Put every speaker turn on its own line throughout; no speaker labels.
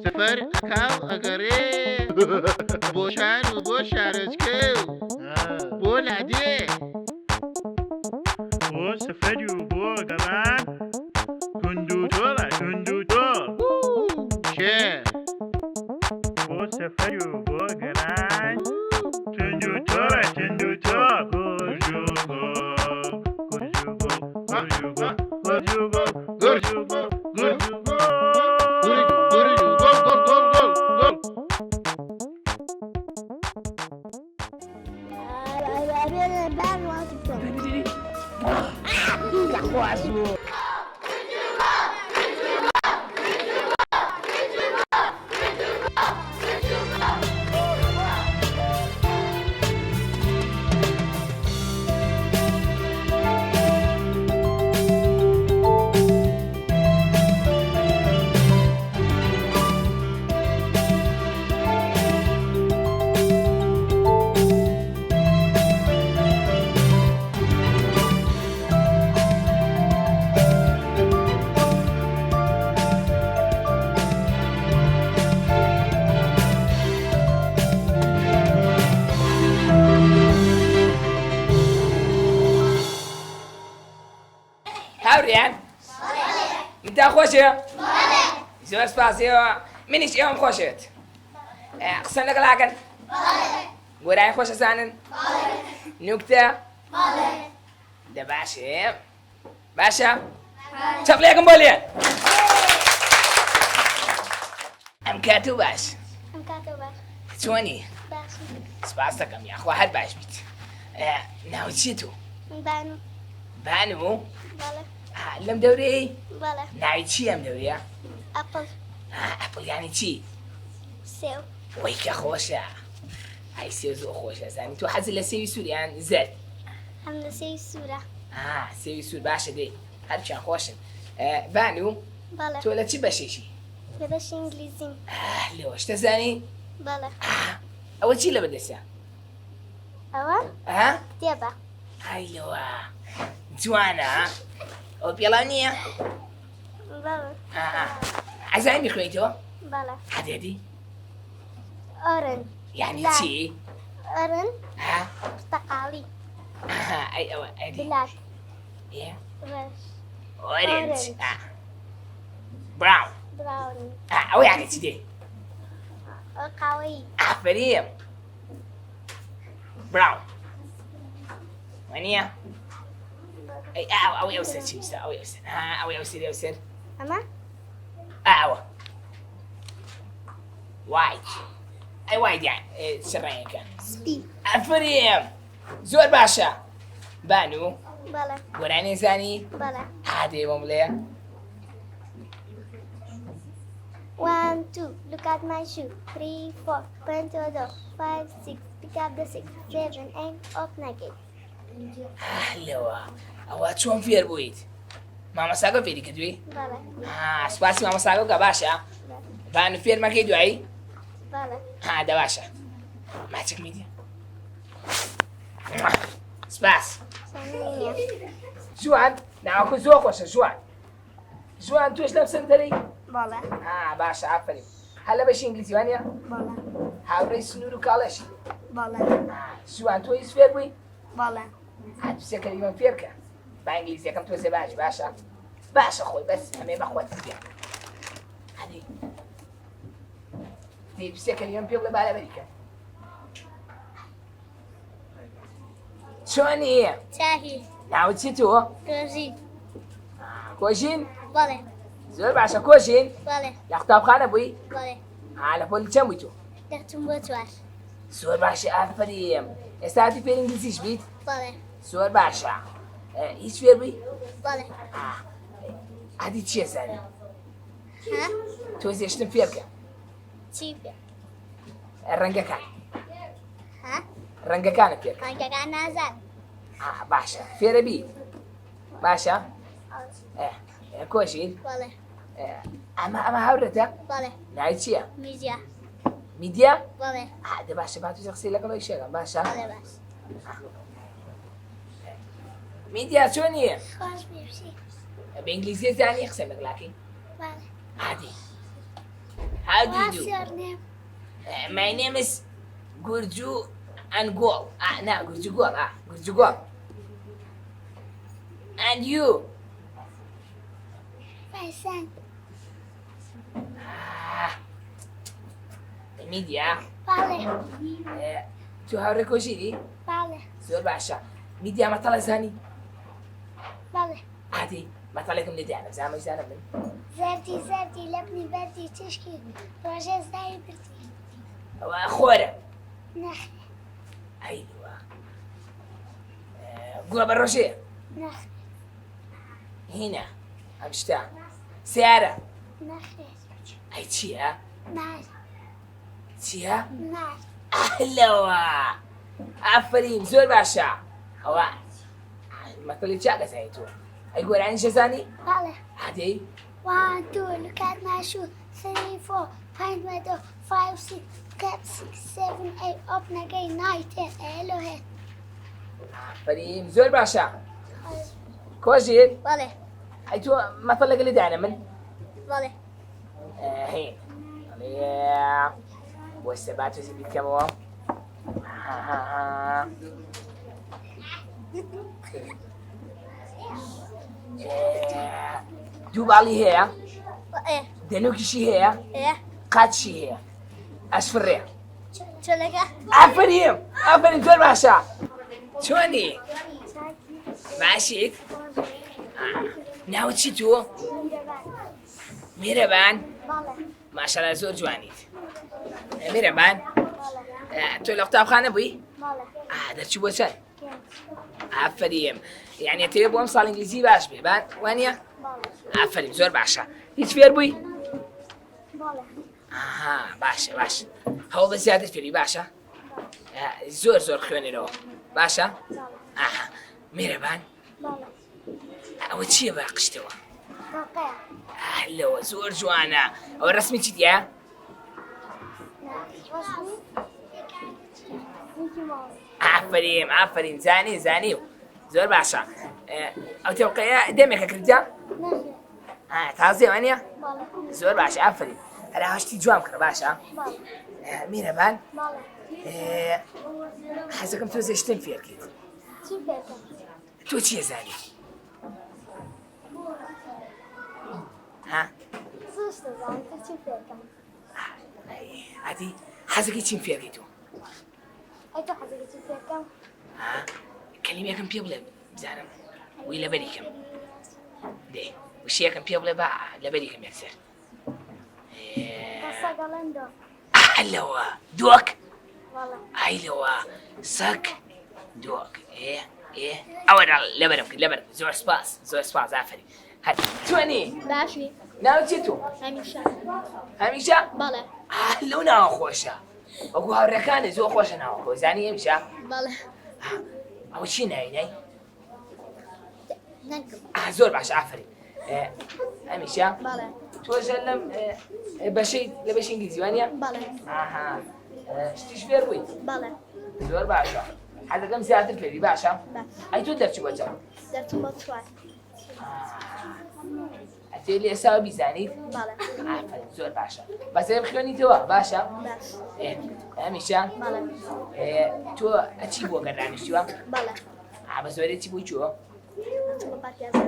سفر اکاو اگره بوشان و بو شارچکو بو لده
بو سفری و بو گران کندوتولا کندوتول
چه
بو سفری و بو گران کندوتولا کندوتول گرجوگو گرجوگو گرجوگو گرجوگو گرجوگو
گوریجو گل گل گل گل گل
هاوريان انت خوشه؟ زور سپاسیو منیش ایام خوشت قسم لك العقل وراي خوش سانن نكتة ده باشا باشا شغليكم بوليان ام كاتو باش شوني سپاسكم يا اخو واحد باش بيت ناوتشيتو بانو لم دوري ناوي تشي ام دوري ابل يعني تشي ويك خوشة هاي سيوزو خوشة زاني تو حزل لسيوي سوري يعني زاد
حمد سيوي سورة
سيوي سور باشا دي هرچان خوشن بانو
بله
تو لتشي باشيشي
بدش انجليزي
لوش تزاني
بله
اول شي لبدسا
اول كتابة
هاي لوا جوانا او بيلانية
بله
عزايمي خويتو
بله
حديدي
أورن
يعني
لا.
تشي
أورن برتقالي
اي او ادي
بلاك
يا
رش
اورنج
Orange.
براون
براون
او يعني تشي
قوي
فريم براون وينيا اي او يوسر شيء او يوسر او يوسر
أما
او وايد اي وايد يعني شرايين كان
سبي
فريم زور باشا بانو
بله
وراني زاني
بله
هادي ومليه
1 2 look at my shoe 3 4 point to the door 5 6 pick up the 6 7 8 off naked
لوا او شلون فير بويت ماما ساقو فيري كدوي
بله
سباسي ماما ساقو باشا بانو فير ما كيدو اي
بله
ده باشا ماتشك ميديا سباس
سامينيا
جوان ناكل زوق وش جوان توش لابس انت لي
بله
باشا عفري هلا باش انجليزي وانيا
بله
هاوڕێی سنوور و کاڵەشی
بەڵێ
سوان تۆ هیچ فێر بووی
بەڵێ
دووسێ کەلیمەم فێرکە با ئینگلیزیەکەم تۆزێ باشە باشە خۆی بەس ئەمێ بەخۆت بێ هەدی دووسێ کەلیمەم پێ بڵێ بارەبەریکە چۆنی
چاهی
ناوت چی تۆ
کۆژین
کۆژین
بەڵێ
زۆر باشە کۆژین
بەڵێ
لە قوتابخانە بووی
بەڵێ
لە پۆلی چەند بووی تۆ
دەچم بۆ چوار
زۆر باشە ئافریم ئێستا هاتی فێری ئینگلیزیش بیت
بەڵێ
زۆر باشە هیچ فێر بووی
بەڵێ
هەدی چییە زانی
ها
تۆ زێشتن فێرکە
چی پێ
ڕەنگەکان
ها
ڕەنگەکانە فێرکە
ڕەنگەکان نازان
باشە فێرە بی باشە کۆشین
بەڵێ
ئەمە هاورەتە
بەڵێ
ناوی چییە
میزیا
میدیا
بەڵێ
دە باشە با تووشە قسەی لەگەڵی شێگەم باشە
بەڵێ باش
میدیا چۆنیە
خۆش بێشی
بە ئینگلیزی زانی قسەی لەگەڵاکەی
بەڵێ
عادی How do you
What's
do?
your name?
My name is Gurju Angol. No, Gurju Gol. Gurju Gol. And you?
Faisan.
Media.
بەڵێ
تو هاوڕێ کۆژیری؟
بەڵێ
زۆر باشە. میدیا مەتەڵە زانی؟
بەڵێ
عادی مەتەڵێکم لێدایانە زانمەی زانم من.
زەردی زەردی لەبنی بەردی تشکی ڕۆژێز دای بردی
ئەوە خۆرە.
نەخێ
ئەیوە. گوڵە بە ڕۆژەیە؟
نەخێ
هینە. ئەم شتە. سیارە.
نەخێ
ئەی چییە؟
مار
چییە؟
مار
ئەهلەوە. ئافرین زۆر باشە. ئەوە مەتەڵی چاکە زانی تۆ. ئەی گۆرانی شەزانی؟
بەڵێ
عادی؟
1 2 look at my shoe 3 4 find my door 5 6 get 6 7 8 open again 9 10 hello head
ئافرین زۆر باشە. کۆژیر؟
بەڵێ
ئەی تۆ مەتەڵێک لێدایانە من؟
بەڵێ
هین. وەستە با تۆزی بیکەمەوە. دوو باڵی هەیە؟ دەنوکیشی هەیە؟ قاچشی هەیە؟ ئەشفڕێ.
چۆلەکە
ئافریم ئافرین زۆر باشە. چۆنی؟ باشیت؟ ناوت چی تۆ؟ میرەبان؟
بەڵێ
ماشەڵا زۆر جوانیت. میرەبان تۆ لە قوتابخانە بووی؟
بەڵێ
دەرچوو بۆ چەند؟ ئافریم یعنی تەوێ بۆ ئەم ساڵ ئینگلیزی باش بێ وانە؟
بەڵێ
ئافرین زۆر باشە. هیچ فێر بووی؟
بەڵێ
باشە باش. هەوڵ بە زیاتر فێری باشە؟ زۆر زۆر خوێنێرەوە باشە؟ میرەبان
بەڵێ
ئەوە چییە بە قشتەوە؟
باقەیە
لەوە زۆر جوانە. ئەوە ڕسمی چی دیە؟ ئافرین زانی و زۆر باشە. ئەو تێوقەیە دەمێکە کردیا؟ تازێ وانە؟ زۆر باشە ئافرین. هەرا هەشتی جوام کرد باشە؟ میرەبان حەزەکەم تۆ زێشتن فێرکەیت. تۆ چییە زانی؟ عادی حەزەکەی چیم فێرکەی تۆ؟ کەلیمێکم پێ بڵێ بزانم وی لەبەریکەم. دێ وشەیەکم پێ بڵێ با لەبەریکەم یەکسەر. ئەلەوە دۆک؟ ئەیلەوە سەگ دۆک ئەوە لەبەرم کرد لەبەر زۆر سپاس ئافرین. چۆنی؟
باشی
ناوت چی تۆ؟
هەمیشە
هەمیشە؟
بەڵێ
لەو ناوە خۆشە. وەکو هاوڕێکانی زۆر خۆشە ناوە خۆ زانی هەمیشە؟
بەڵێ
ئەوە چی ناوی؟
نەکەم
زۆر باشە ئافرین. هەمیشە؟
بەڵێ
تۆژە لەم بەشەی لە بەشی ئینگلیزی وانە؟
بەڵێ
شتیش فێر بووی؟
بەڵێ
زۆر باشە. حەزەکەم زیاتر فێری باشە؟ ئەی تۆ دەرچوو بۆ چەند؟
دەچم بۆ چوار
تێ لێ ئێساوە بیزانیت؟
بەڵێ
ئافرین زۆر باشە بەزێ بخوێنیتەوە باشە؟
باش
هەمیشە؟
بەڵێ
تۆ ئەچی بۆ گەڕانیشتیوە؟
بەڵێ
بە زۆرێ چی بووی چووە؟
چووە پاتیازە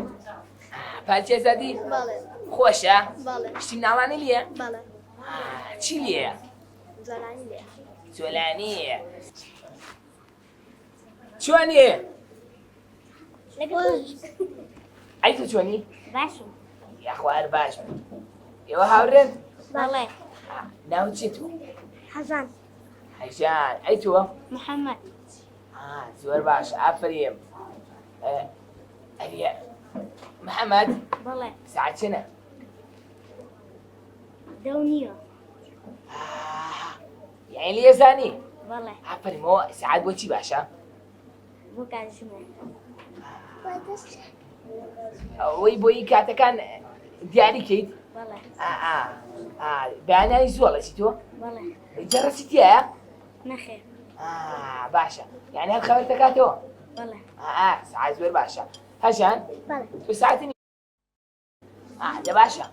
پارچێزادی؟
بەڵێ
خۆشە؟
بەڵێ
شتی مناڵانی لێە؟
بەڵێ
چی لێە؟
زۆرانی لێ
جۆلانیە چۆنێ؟ ئەی تۆ چۆنی؟
باشم
یاخوار باش ئێوە هاوڕێن؟
بەڵێ
ناو چێت تۆ؟
حەزان
حەیژان ئەی تۆوە؟
محەممەد
زۆر باش ئافرێم ئەریە محەممەد
بەڵێ
ساعت چنە؟
دەو نییە
یعنی لێزانی؟
بەڵێ
ئافرێمەوە ساعت بۆچی باشە؟
بۆ کاتژمێر
ئەوەی بۆی کاتەکان دیاری کەیت؟
بەڵێ
بەیانانی زۆڵەچی تۆ؟
بەڵێ
جەڕەسی تایە؟
نەخێر
باشە یعنی هەر خەبەر دەکاتەوە؟
بەڵێ
ساعت زۆر باشە هەژان
بەڵێ
تۆ ساعتی لە باشە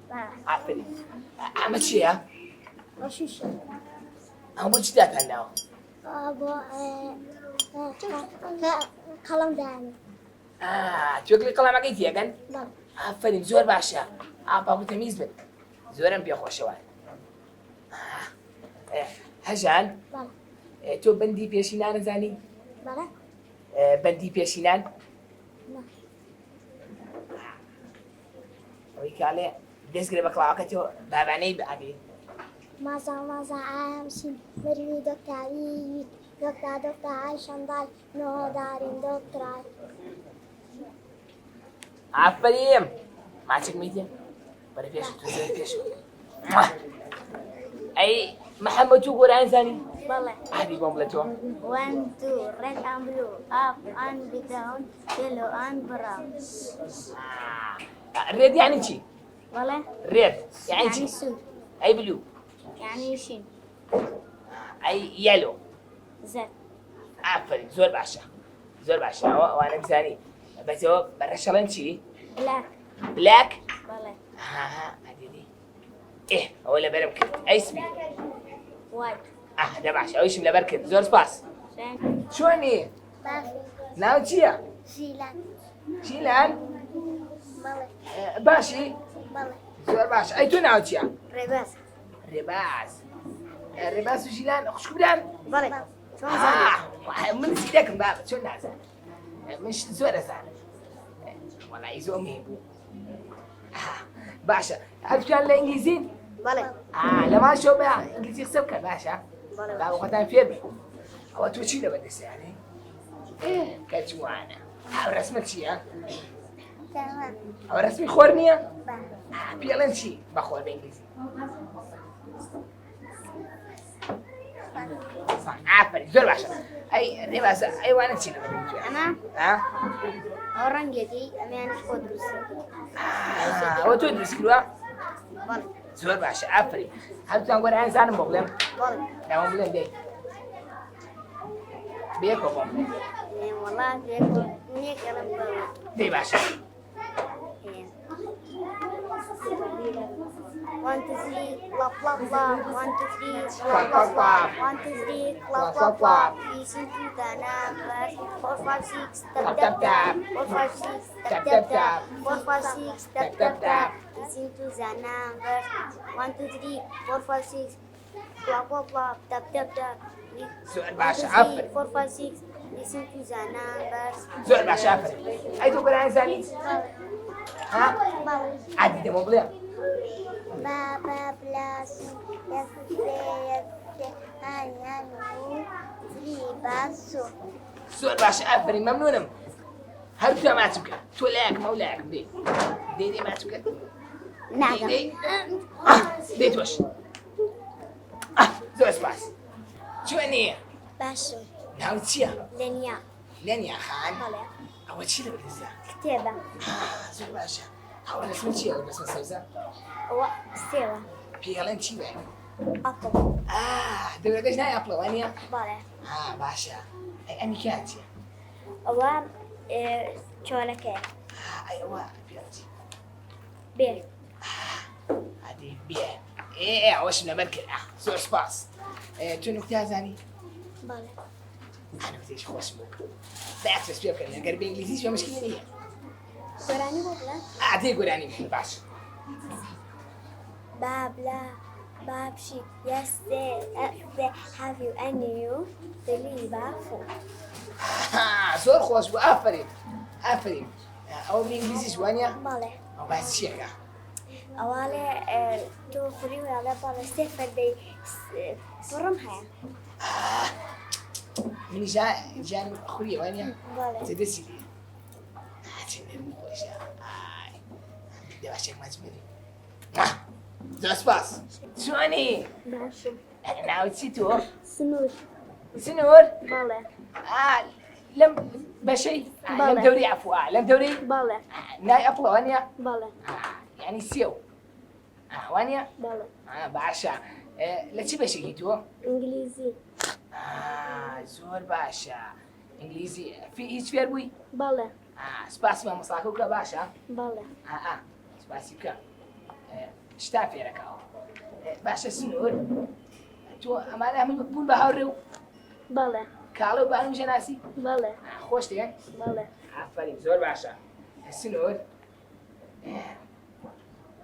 بەڵێ
ئافرین ئەمە چییە؟
بەشوشە
ئەمە بۆ چی داتانداوە؟
بۆ قەڵەم دایانێ
توێکلی قەڵامەکەی تێگەن؟
بەڵێ
ئافرین زۆر باشە ئاپاکو تەمیز بن زۆرم پێخۆشەوە هەژان
بەڵێ
تۆ بەندی پێشینان نەزانی؟
بەڵێ
بەندی پێشینان؟ ئەوەی کاڵێ دەستگرێ بە کڵاوەکەتەوە بابانەی بەعبی
مازە ئامشین مروی دۆکتاوی دۆکتای شەندای نۆدارین دۆکترای
ئافریم ماچێک میدێ بەرە پێش تۆ زۆر پێش ئەی محەممەد و گۆران زانی؟
بەڵێ
عادی بۆم بڵێ تۆ
1 2 red and blue up and down yellow and brown
ڕێد یعنی چی؟
بەڵێ
ڕێد یعنی چی؟
یعنی سود
ئەی بلو
یعنی شین
ئەی یەلۆ
زەرد
ئافرین زۆر باشە زۆر باشە ئەوانە بزانی بەسەوە بەڕەشەڵەن چی؟
بلاک
بلاک؟
بەڵێ
ئەدیدی ئەوە لەبەرم کرد ئەیسبی
white
دە باشە ئەویشم لەبەر کرد زۆر سپاس چۆنی؟ ناو چییە؟
ژیلان
چیلان؟
بەڵێ
باشی؟
بەڵێ
زۆر باش ئەی تۆ ناو چییە؟
ڕێباز
ڕێباز ڕێباز و ژیلان خوشک بدان؟
بەڵێ
من سی دەکەم بابە چۆن نازانم من زۆر دەزانم وەڵی زۆر مهم بوو باشە هەرتوان لە ئینگلیزین؟
بەڵێ
لە ماشەوە بە ئینگلیزی قسە بکەن باشە؟ باوەخۆتان فێر بن ئەوە تۆ چی لەبەر دەسیانێ؟ کە جوانە ئەو ڕسمە چییە؟ ئەو ڕسمی خۆر نییە؟ پێڵێن چی بەخۆر بە ئینگلیزی؟ ئافرین زۆر باشە ئەی ڕێبازە ئەیوانە چی لەبەر
ئەمە ئەو ڕەنگێکی ئەمەیانش خۆ دروست
ئەوە تۆ دروست کردووە؟
بەڵێ
زۆر باشە ئافرین هەرتوان گۆران زانم بۆ بڵێم
بەڵێ
ناوم بڵێن دەی بێکۆ بۆم
وەڵا نیەکەڵم
دەی باشە
1 2 3 clap clap clap 1 2 3 clap clap clap 1 2 3 clap clap clap listen to the numbers 4 5 6 tap tap tap 4 5 6 tap tap tap 4 5 6 tap tap tap listen to the numbers 1 2 3 4 5 6 clap clap clap tap tap tap
زۆر باشە ئافرین
4 5 6 listen to the numbers
زۆر باشە ئافرین ئەی تۆ گۆران زانی؟ عادی دەمە بڵێ
Baba plus basso.
زۆر باشە ئافرین مەمنونم هەرتوان ماچ بکە تۆ لایەکمە و لایەکم دێ دێ ماچ بکە دێ تۆش زۆر سپاس چۆنێ؟
باشم
ناو چییە؟
لەنیا
لەنیا خان
بەڵێ
ئەوە چی لەبەر دەستە؟
کتێبە
زۆر باشە ئەوە ڕسمە چییە ڕسمە سەوزە؟
ئەوە سێوە
پێڵەن چی بێ؟
ئەپڵ
دەورەکەش نای ئەپڵەوانیە؟
بەڵێ
باشە ئەمی کیان چییە؟
ئەوە چۆلەکەیە
ئەوە پێڵ چی؟
بيت.
هذه بيه. ايه عوش من مركز زور سباس. تو نكتة زاني.
بله.
أنا بتيجي خوش بوك. بعكس بس بيوكل أنا قربي إنجليزي شو مشكلة ليه؟
قراني بابلا.
أعطيه قراني باش.
بابلا. بابشي. يسي. أفي. Have you any you? تلي بافو.
زور خوش بو أفرين. أفرين. أو بالإنجليزي شوانيا؟
بله.
أو بس شيكا.
أولا تو خوري ولا بله سفر دي فرمها.
من جان خوي وانيا.
بله.
تدرسي لي. تنين خوش. ده واشك ما تسمعني. زور سباس. شواني.
ماشي.
ناوي تسيتو.
سنور.
سنور.
بله.
لم بشي.
بلى.
لم دوري عفوا. لم دوري.
بله.
ناي أبلا وانيا.
بله.
يعني سيو. وانيا.
بله.
باشا. لا تشي بشي هيتو.
إنجليزي.
زور باشا. إنجليزي في إيش في أربوي؟
بله.
سباسي ما مصاكوكا باشا.
بله.
سباسي كا. شتا في ركاو. باشا سنور. تو أمانة هم بقول بهارو.
بله.
كالو بانو جناسي.
بله.
خوش تيجي.
بله.
عفري زور باشا. سنور.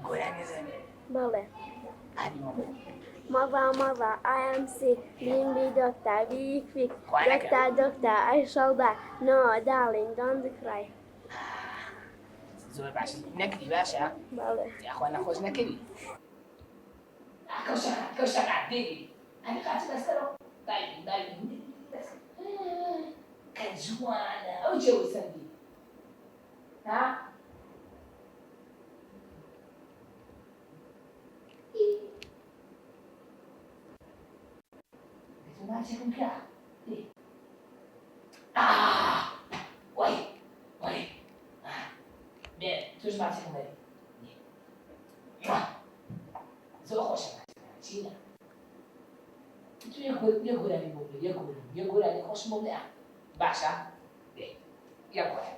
قولاني زين.
بله.
هادي مو.
Mother, I am sick. Bring me doctor, be quick.
Quack.
Doctor, I shall die. No, darling, don't cry.
زور باشا. نكدي باشا.
بله.
يا أخوانا خوش نكدي. كوشا عديلي. أنا قاعد بسأله. دايم. بس. كجوانا أو جو سندي. ها؟ ما شكون كا؟ وي. بيان، توش ما شكون هاي. زو خوش شينا. تو يقول أنا بقول يقول أنا خوش مبلع. باشا. يقول.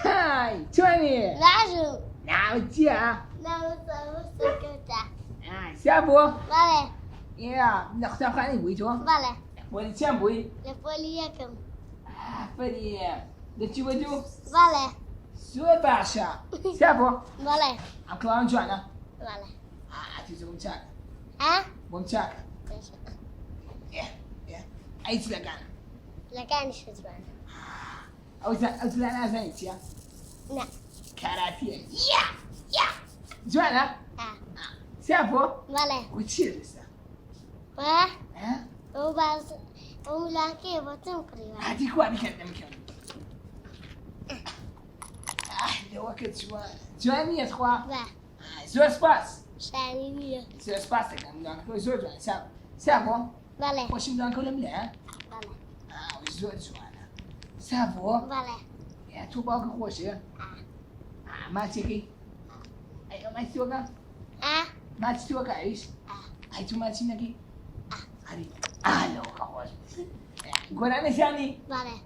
هاي توني
Laju.
نعم تيا
Não, secretar.
سابو
Vale,
يا نختار خاني بويتو
vale.
ولي تيام بوي
Depois liga.
فري دتي ودو
Vale,
سو باشا سابو
vale,
عم كلام جوانا
vale.
تيزو ممتاك
Hã?
ممتاك يا أي تلاقانا
Legal, deixa eu ver.
أو تلاقانا زين تيا
Não.
كاراتيه يا جوانا
Ah,
سابو
vale.
وتشير لسه
Ué,
ها
vamos lá aqui, eu vou ter um primo.
هاتيك وادي كلام كلام وقت جواني يا اخوان
Vá,
زور سباس
xarinha.
زور سباس كان زور جوان سابو
Vale,
وش مدان كلهم لا
vale,
زور جوانا سابو
vale.
يا تو باك خوش ما تيجي ايوه ما تيوكا
Ah,
ما تيوكا ايش اي تو ما تيجي هذه لو خوش قول انا ثاني
vale.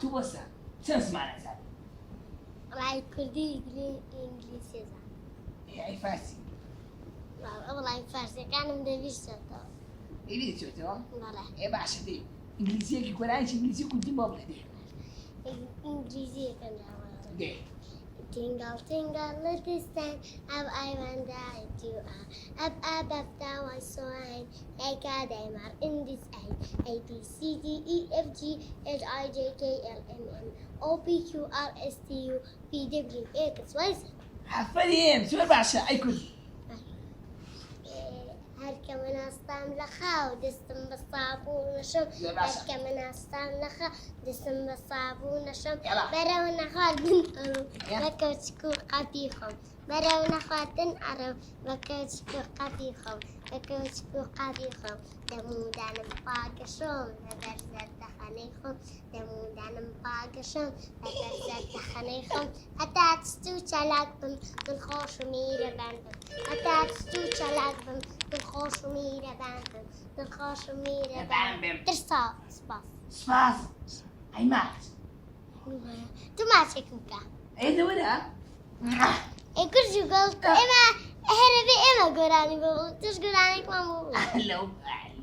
تو بس تسمع ثاني
Lá perdi inglês.
اي فاسي
Lá faz, cá não me deve estar.
ايه شفتوا
Vale.
ايه بعشق دي انجليزيه كي كون عايش انجليزيه كنت بابلا دي
Inglês kan jag.
دي
Tingle, tingle, little stand, up I went down to up, down I saw him. I got a mark in this eye. A, B, C, D, E, F, G, H, I, J, K, L, M, N, O, P, Q, R, S, T, U, V, W, X, Y, Z.
حفلين شو بعشق اي كل
هركب من أصطام لخا ودستم بالصابون شم هركب من أصطام لخا ودستم بالصابون شم برونا خالدن أرو بكوتشكو قفيخم برونا خالدن أرو بكوتشكو قفيخم بكوتشكو قفيخم دمودان مفاقشم ببرزت دخنيخم دمودان مفاقشم ببرزت دخنيخم حتى تستو تلاقبم بالخوش وميرة بندم حتى تستو تلاقبم بالخوش وميرة بندم بالخوش وميرة بندم ترسا
سباس هاي مات
تو ما تشكوكا
ايه ده ولا
كل شو قلت إما هربي إما قراني بقول تش قراني كمان بقول
لو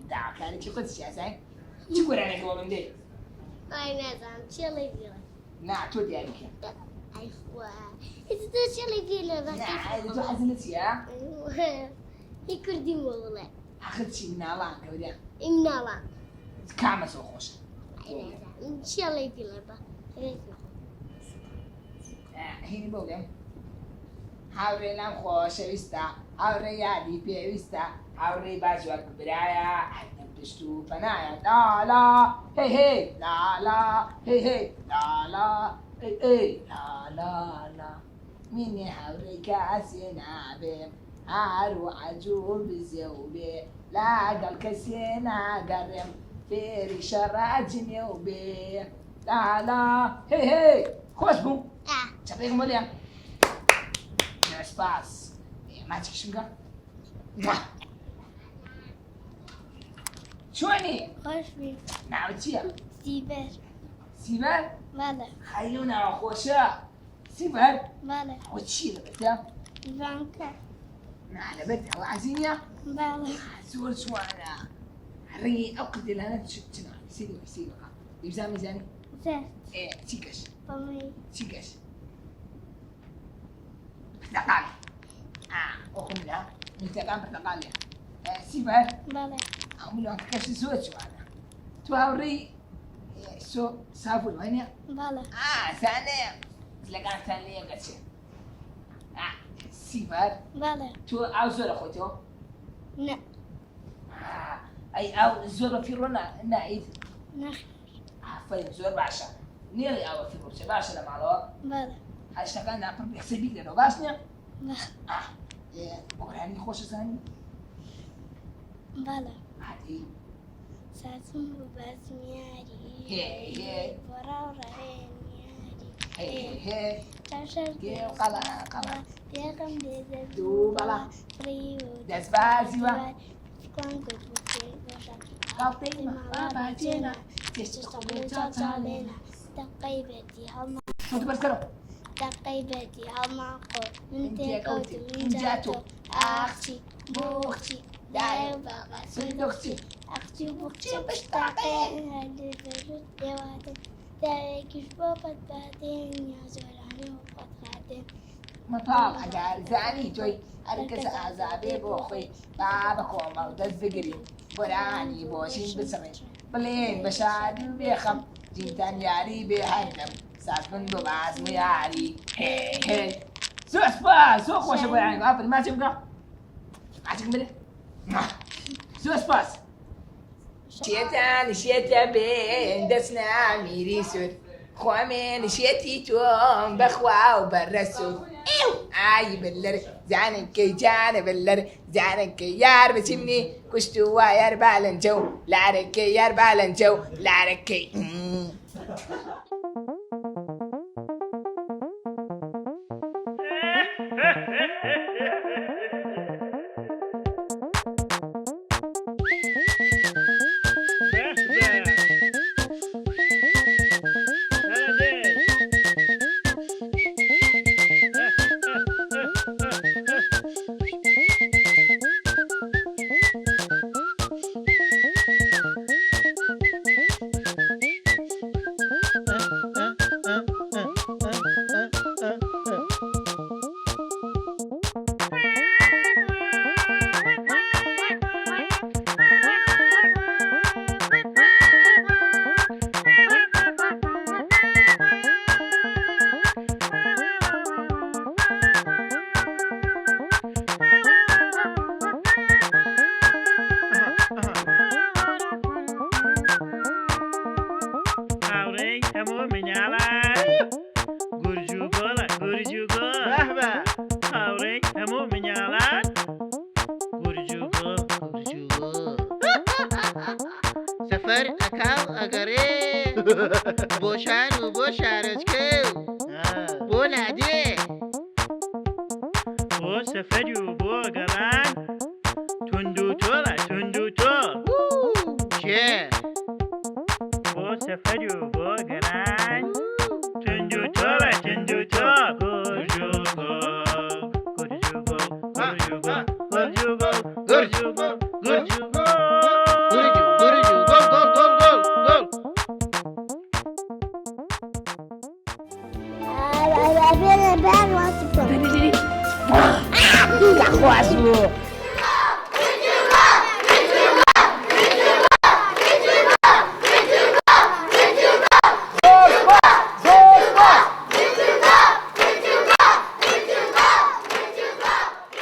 دعك يعني شو كنت شاسع شو قول عليك والله مدي
أي نعم شلي فيلا
نعم تودي عليك
أيوة إنت شلي فيلا بس
نعم هذا تو حزنتي يا
هي كردي والله
أخذت شيء من الله كوريا
إمنا لا
كعمة سو خوش
أي نعم شلي فيلا بس
هيني بودم هاوري نام خوش ويستا هاوري يادي بي ويستا هاوري باجوك برايا حتى بتشتو فنايا لا لا هي هي لا لا هي هي لا لا هي هي لا لا لا مني هاوري كاسينا بي هارو عجول بزيوبي لا قل كسينا قرم فيري شراجني وبي لا لا هي هي خوش بو شبيك موليا سباس ما تكشنقا شوني
خوش بي
نعم تيا
سيبر
سيبر
بله
خيونا خوشا سيبر
بله
وتشيل بتا
بانكا
نحن بتا وعزينيا
بله
زور سوانا ري أقد لنا تشتنا سيدي يبزا ميزاني
زيت
إيه تيكش
بمي
تيكش برتقال أخم لا ملتقى برتقال سيبر
بله
أقول لك كاش سوت وانا تواوري سو سافو المانيا
بله
ثانية تلقى ثانية قتشي سيبر
بله
تو أو زور أخوتو
لا
أي أو زور في رونا نايد
نخ
فاين زور بعشا نيلي أو في رونا بعشا لما على
بله
هاشتغل نعبر بحسابي لأنه باسنيا
نخ
بقول يعني خوش ثاني
بله
عادي
ساسم بس مياري
هي
برا رهين مياري
هي
تشر
هي قلا
بيغم بيزر
دوبلا
فريو
دسباسيوا
كون قد بكي بشا
قاطين ما باجينا
تشتغل تاتالينا تقيبتي هما
شو تبرسلو
تقيبتي هما قول من
انتي
تيكوتي
كوتي
من جاتو أختي بوختي دايو بابا
صندوقتي
أختي بوختي بشتاقين هالي برد دواتي دايكش بوقت بعدين يا زولاني وقت غادين
مطال عقال زاني توي أركز أعزابي بوخي بابا كوما ودزقري براني بوشين بسمي بلين بشادي بيخم جيتان ياري بيهدم ساسبن بباس مياري هي هي سو سباس سو خوش ابو يعني قافل ما تبقى عاتك ملي سو سباس شيتا بين دسنا ميري سود خوامين شيتي توم بخوا وبرسود ايو اي بلر زانك بلر زانك يار بسمني كشتو يار بالنجو لارك يار بالنجو لارك
بۆ شار و بۆ شارەچکە و بۆ لادێ
بۆ سەفەری و بۆ گەڕان تونند و تۆڵە تونند و تۆڵ
کێ
بۆ سەفەری و بۆ گەڕان تونند و تۆڵە تونند و تۆڵ گورج و گۆڵ گورج و گۆڵ گورج و گۆڵ گورج و گۆڵ گورج و گۆڵ گورج و گۆڵ
گورج و گورج و گۆڵ گۆڵ گۆڵ گۆڵ گۆڵ
Ben
خواست